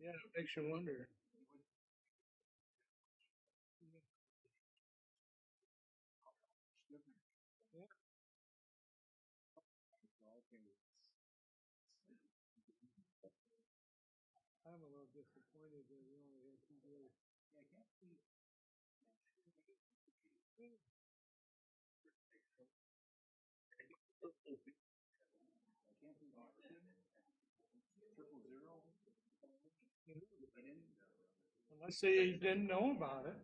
Yeah, it makes you wonder. Yeah. I'm a little disappointed that we only had 2 days. Unless they didn't know about it.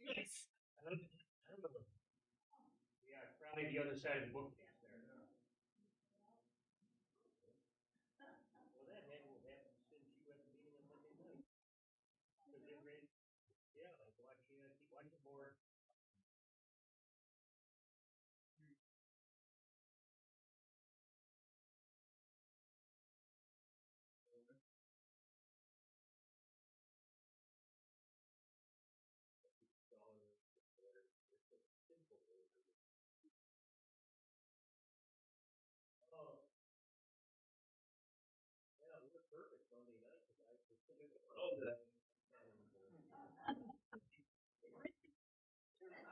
Yes. Yeah, probably the other side of the book there. Well, that had to have happened since you had the meeting on Monday night. Because it raised, yeah, like watching, I keep watching more. Oh, yeah, we're perfect Monday night. Oh, that.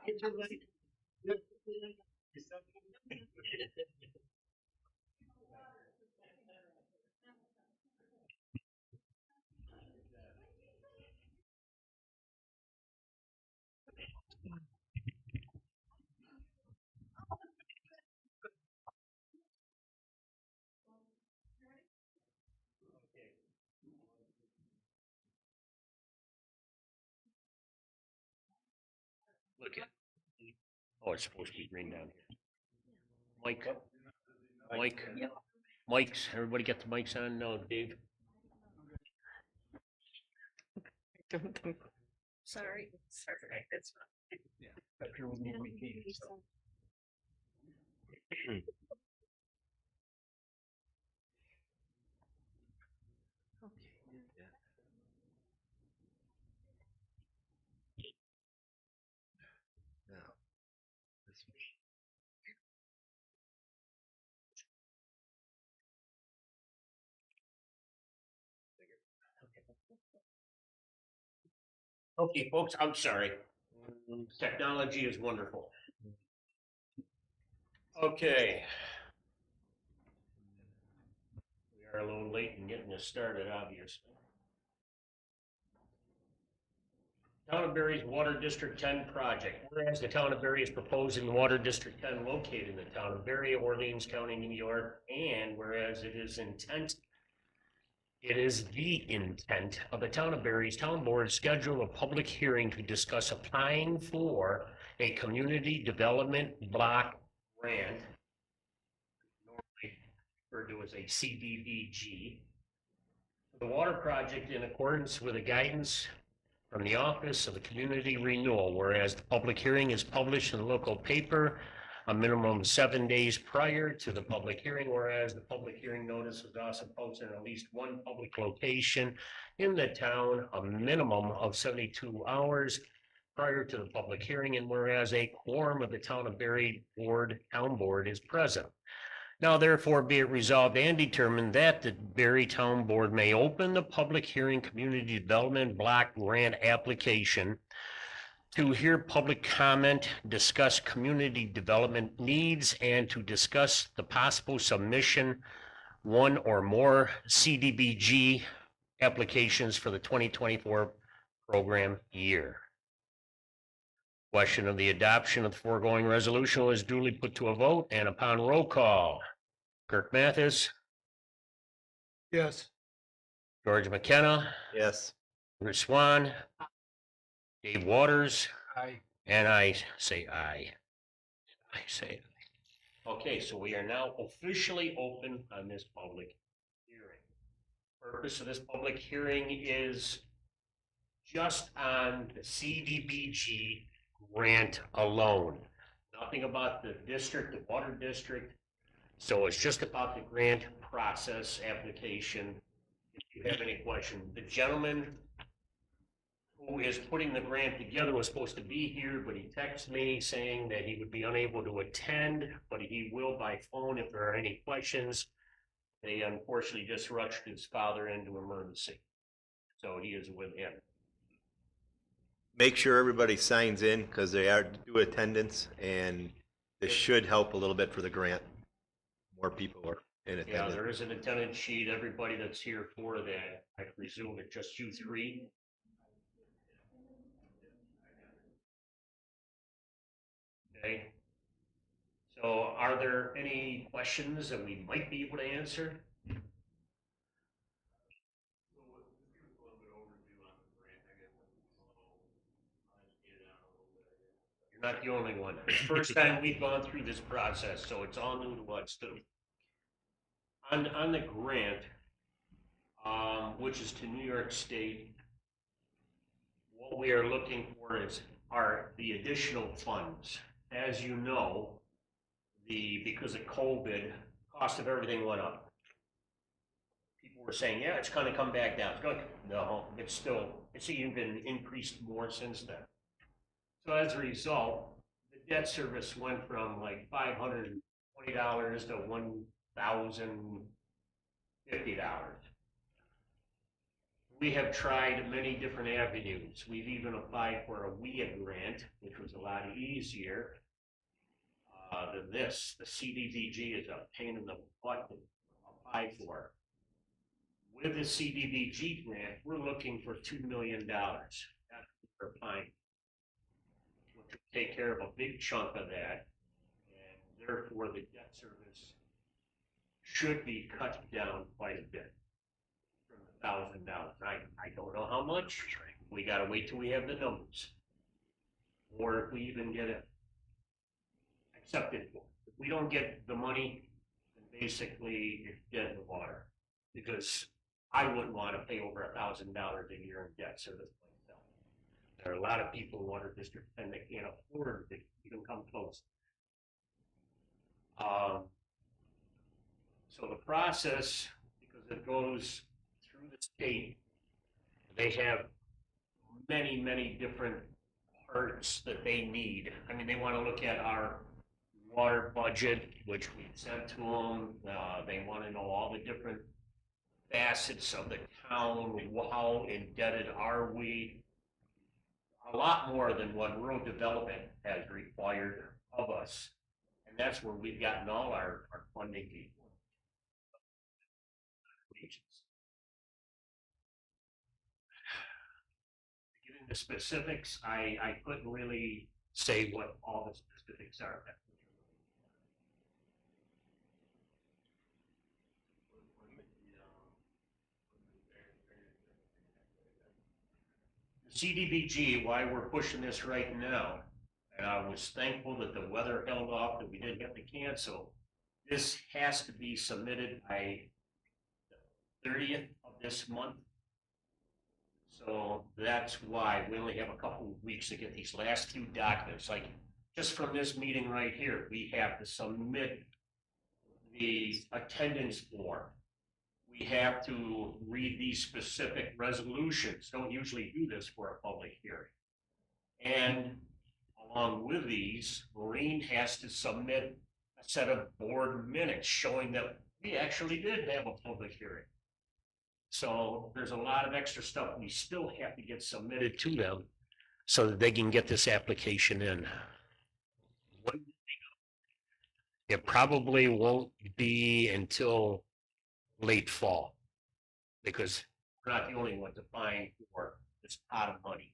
It's like, okay. Look at. Oh, it's supposed to be green down here. Mike, Mike, mics. Everybody get the mics on? No, Dave. Sorry. Sorry. It's After we came, so. Okay, folks, I'm sorry. Technology is wonderful. Okay. We are a little late in getting this started, obviously. Town of Berry's Water District 10 project. Whereas the town of Berry is proposing the Water District 10 located in the town of Berry, Orleans County, New York, and whereas it is the intent of the town of Berry's town board to schedule a public hearing to discuss applying for a community development block grant, normally referred to as a CDBG, the water project in accordance with the guidance from the Office of the Community Renewal, whereas the public hearing is published in the local paper a minimum of 7 days prior to the public hearing, whereas the public hearing notice is also posted in at least one public location in the town, a minimum of 72 hours prior to the public hearing, and whereas a quorum of the town of Berry town board is present. Now therefore be it resolved and determined that the Berry Town Board may open the public hearing community development block grant application to hear public comment, discuss community development needs, and to discuss the possible submission one or more CDBG applications for the 2024 program year. Question of the adoption of the foregoing resolution was duly put to a vote, and upon roll call, Kirk Mathis, Yes. George McKenna, Yes. Bruce Swan, Dave Waters, Aye. and I say aye. I say aye. Okay, so we are now officially open on this public hearing. Purpose of this public hearing is just on the CDBG grant alone. Nothing about the district, the water district. So it's just about the grant process application. If you have any questions, the gentleman who is putting the grant together was supposed to be here, but he texted me saying that he would be unable to attend, but he will by phone if there are any questions. They unfortunately just rushed his father into emergency. So he is with him. Make sure everybody signs in because they are due attendance, and this should help a little bit for the grant. More people are in Yeah, attendance. there is an attendance sheet. Everybody that's here for that, I presume it's just you three. Okay. So are there any questions that we might be able to answer? You're not the only one. First time we've gone through this process, so it's all new to us too. On the grant, which is to New York State, what we are looking for are the additional funds. As you know, because of COVID, cost of everything went up. People were saying, yeah, it's gonna come back down. It's going, no, it's even increased more since then. So as a result, the debt service went from like $520 to $1,050. We have tried many different avenues. We've even applied for a WIA grant, which was a lot easier than this. The CDBG is a pain in the butt to apply for. With the CDBG grant, we're looking for $2 million. That's what we're applying, which will take care of a big chunk of that, and therefore the debt service should be cut down quite a bit from $1,000. I don't know how much. We got to wait till we have the numbers, or if we even get it accepted for. If we don't get the money, then basically it's dead in the water, because I wouldn't want to pay over $1,000 a year in debt service myself. There are a lot of people in water district and they can't afford to even come close. So the process, because it goes through the state, they have many, many different parts that they need. I mean, they want to look at our water budget, which we sent to them. They want to know all the different facets of the town, how indebted are we? A lot more than what rural development has required of us. And that's where we've gotten all our funding regions. Getting the specifics, I couldn't really say what all the specifics are. CDBG, why we're pushing this right now, and I was thankful that the weather held off, that we didn't have to cancel. This has to be submitted by the 30th of this month. So that's why we only have a couple of weeks to get these last few documents. Like just from this meeting right here, we have to submit the attendance form. We have to read these specific resolutions. Don't usually do this for a public hearing. And along with these, Maureen has to submit a set of board minutes showing that we actually did have a public hearing. So there's a lot of extra stuff we still have to get submitted to them so that they can get this application in. It probably won't be until late fall because we're not the only ones applying for this pot of money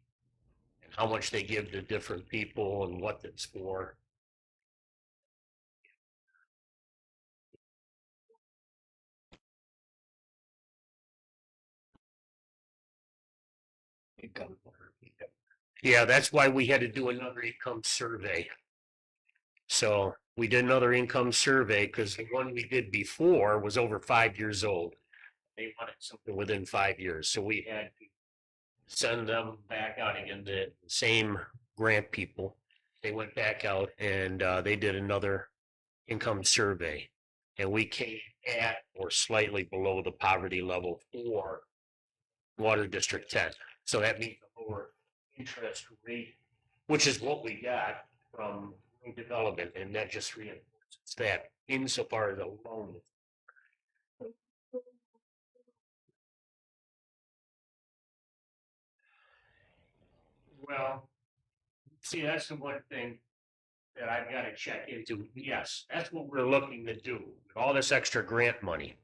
and how much they give to different people and what it's for. Yeah, that's why we had to do another income survey. So we did another income survey because the one we did before was over 5 years old. They wanted something within 5 years. So we had to send them back out again, the same grant people. They went back out and they did another income survey. And we came at or slightly below the poverty level for Water District 10. So that means a lower interest rate, which is what we got from development, and that just reinforces that insofar as a loan. Well, see, that's the one thing that I've got to check into. Yes, that's what we're looking to do with all this extra grant money.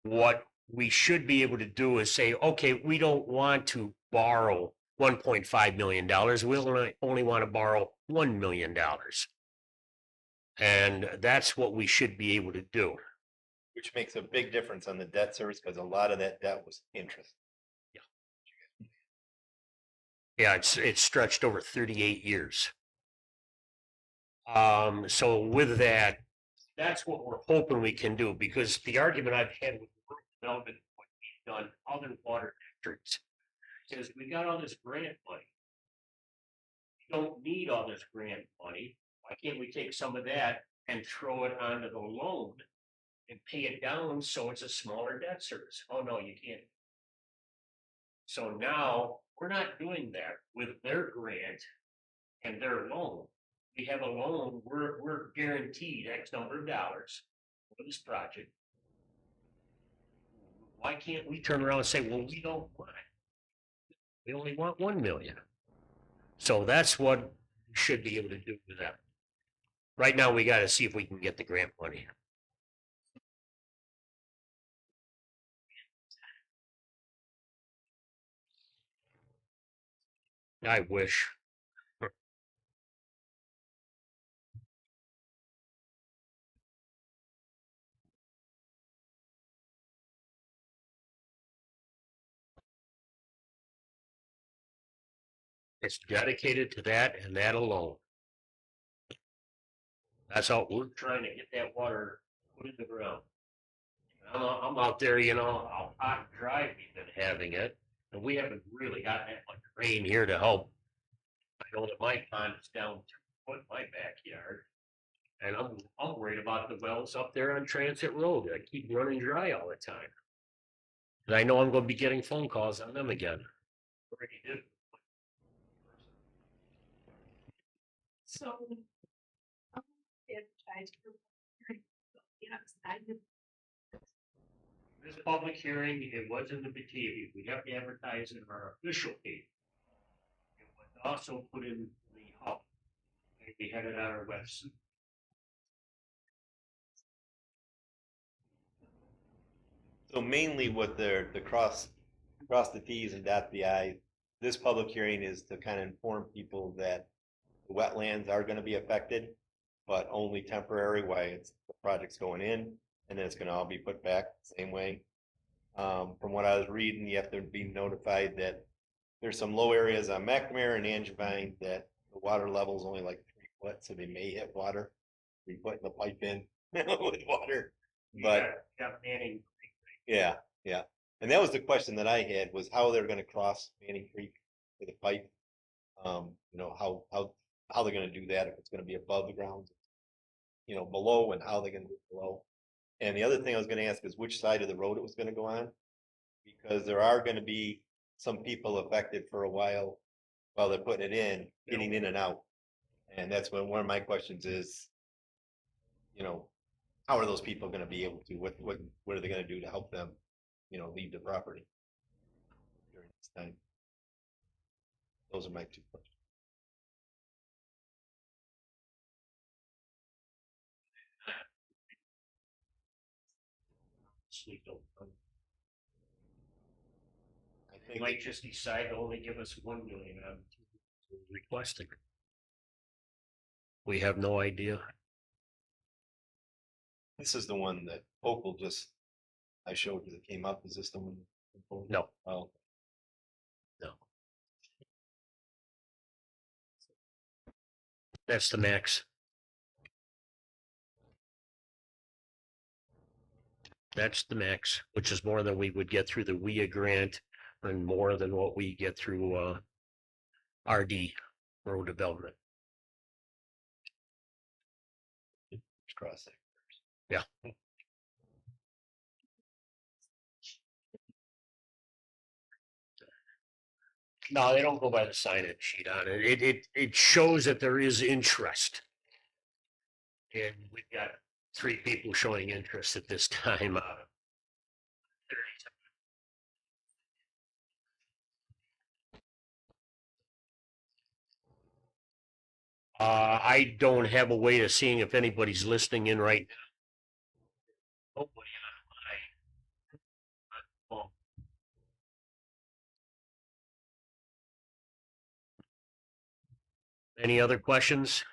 What we should be able to do is say, okay, we don't want to borrow $1.5 million. We only want to borrow $1 million. And that's what we should be able to do. Which makes a big difference on the debt service because a lot of that debt was interest. Yeah, it's stretched over 38 years. So with that, that's what we're hoping we can do, because the argument I've had with rural development, what we've done other water districts, is we got all this grant money. We don't need all this grant money. Why can't we take some of that and throw it onto the loan and pay it down so it's a smaller debt service? Oh, no, you can't. So now we're not doing that with their grant and their loan. We have a loan, we're guaranteed X number of dollars for this project. Why can't we turn around and say, well, we don't want it? We only want 1 million. So that's what we should be able to do with that. Right now, we got to see if we can get the grant money. I wish. It's dedicated to that and that alone. That's all we're trying to get that water put in the ground. I'm out there, out hot and dry, we've been having it, and we haven't really gotten that much rain here to help. I know that my pond is down 2 foot in my backyard, and I'm worried about the wells up there on Transit Road that keep running dry all the time. And I know I'm going to be getting phone calls on them again. Already did. So. This public hearing, it was in the TV. We have to advertise in our official page. It was also put in the hub. And we had it on our website. So mainly what the cross the T's and dot the I's, this public hearing is to kind of inform people that the wetlands are going to be affected, but only temporary while the project's going in, and then it's going to all be put back the same way. From what I was reading, you have to be notified that there's some low areas on McNamara and Angevine that the water level is only like 3 foot, so they may hit water. Be putting the pipe in with water, but Manning. yeah. And that was the question that I had, was how they're going to cross Manning Creek with a pipe. You know, how they're gonna do that, if it's gonna be above the ground, you know, below, and how they're gonna do it below. And the other thing I was gonna ask is which side of the road it was gonna go on, because there are gonna be some people affected for a while they're putting it in, getting in and out. And that's when one of my questions is, you know, how are those people gonna be able to, what are they gonna do to help them, you know, leave the property during this time? Those are my two questions. I They think might just decide to only give us 1 million on requesting. We have no idea. this is the one that Opal I showed you that came up. Is this the one? No. Oh, No. That's the max. That's the max, which is more than we would get through the WIA grant and more than what we get through RD, road development. it's crossing. Yeah. No, they don't go by the sign-in sheet on it. It shows that there is interest. And we've got 3 people showing interest at this time. I don't have a way of seeing if anybody's listening in right now. Nobody on my phone. Any other questions?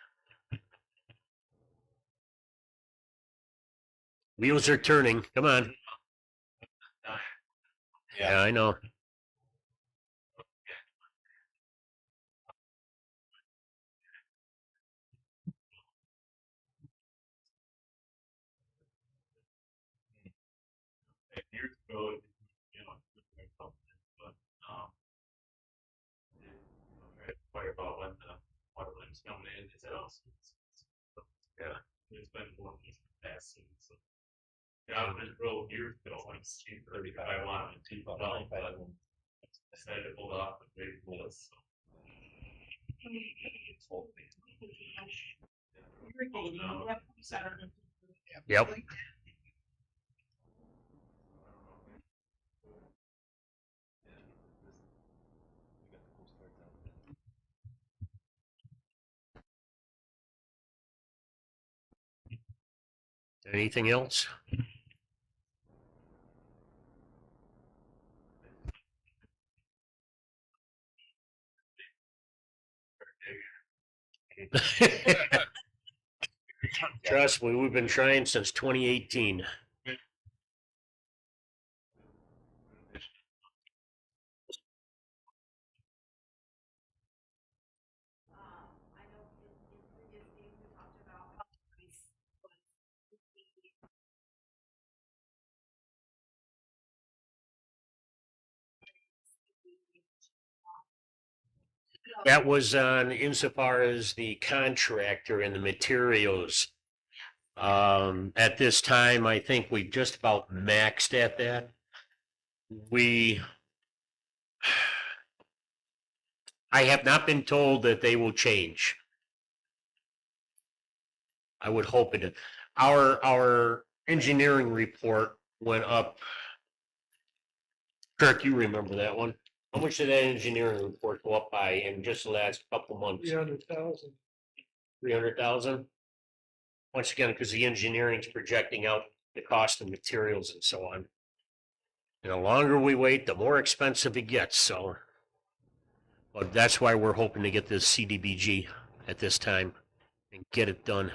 Wheels are turning. Come on. Yeah, I know. Years ago, you know, but worry about when the water line's coming in, it's else. Yeah. It's been one of these past seasons. So. Yeah, I've been real years ago when it's cheaper. I wanted to keep it on, but I decided to hold off the big bullets. So. Yep. Anything else? Trust me, we've been trying since 2018. That was on insofar as the contractor and the materials. At this time, I think we just about maxed at that. I have not been told that they will change. I would hope it. Our engineering report went up. Kirk, you remember that one? How much did that engineering report go up by in just the last couple months? 300,000. 300,000? Once again, because the engineering's projecting out the cost of materials and so on. And the longer we wait, the more expensive it gets, so. But that's why we're hoping to get this CDBG at this time and get it done.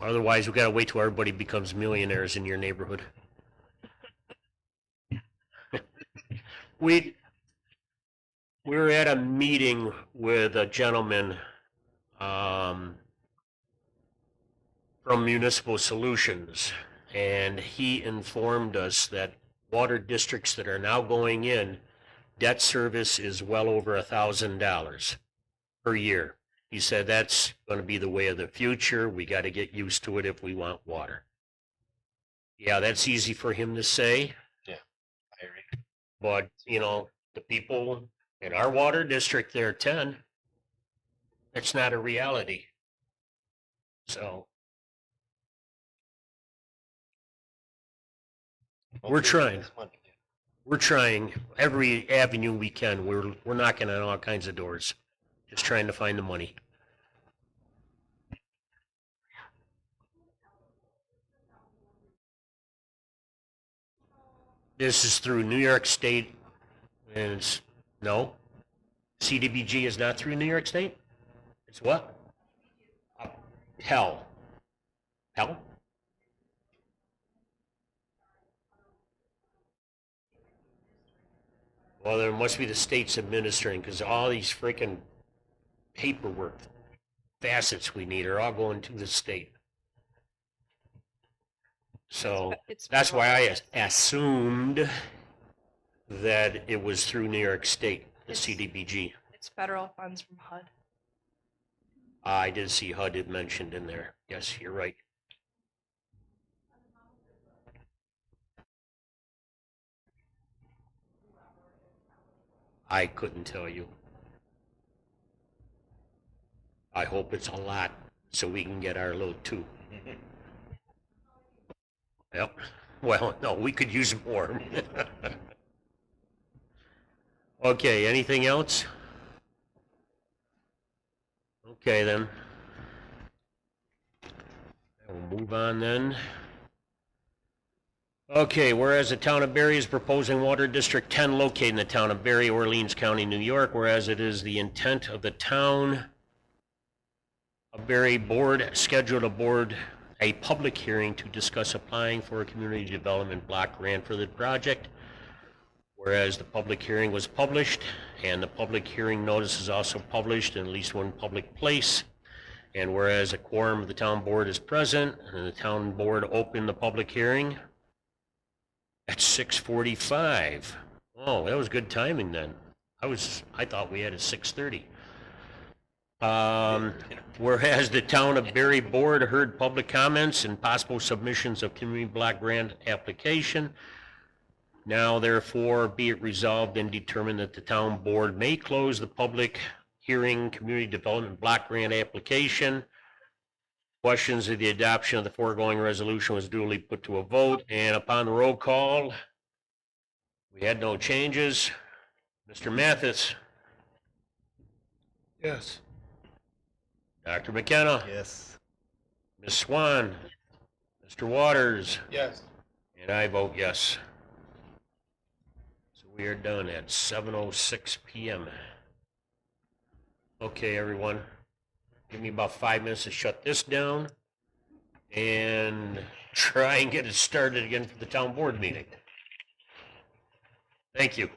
Otherwise, we gotta wait till everybody becomes millionaires in your neighborhood. We were at a meeting with a gentleman from Municipal Solutions, and he informed us that water districts that are now going in debt service is well over $1,000 per year. He said that's going to be the way of the future. We got to get used to it if we want water. Yeah, that's easy for him to say. I agree. But, you know, the people in our water district there, 10, it's not a reality. So we're Okay, trying. this one. We're trying every avenue we can. We're knocking on all kinds of doors, just trying to find the money. This is through New York State, and it's no. CDBG is not through New York State. It's what? Hell. Hell. Well, there must be the states administering because all these freaking paperwork facets we need are all going to the state. So It's that's why I federal. assumed that it was through New York State, the It's- CDBG. It's federal funds from HUD. I did see HUD mentioned in there. Yes, you're right. I couldn't tell you. I hope it's a lot so we can get our load too. Yep. Well, no, we could use more. Okay, anything else? Okay, then. We'll move on then. Okay, whereas the town of Berry is proposing Water District 10 located in the town of Berry, Orleans County, New York, whereas it is the intent of the town of Berry board scheduled a public hearing to discuss applying for a community development block grant for the project. Whereas the public hearing was published and the public hearing notice is also published in at least one public place. And whereas a quorum of the town board is present and the town board opened the public hearing at 6:45. Oh, that was good timing then. I thought we had a 6:30. Whereas the town of Berry board heard public comments and possible submissions of community block grant application. Now therefore be it resolved and determined that the town board may close the public hearing community development block grant application. Questions of the adoption of the foregoing resolution was duly put to a vote, and upon the roll call, we had no changes. Mr. Mathis, Yes. Dr. McKenna, Yes. Ms. Swan, Mr. Waters, Yes. and I vote yes. So we are done at 7:06 p.m. Okay, everyone. Give me about 5 minutes to shut this down and try and get it started again for the town board meeting. Thank you.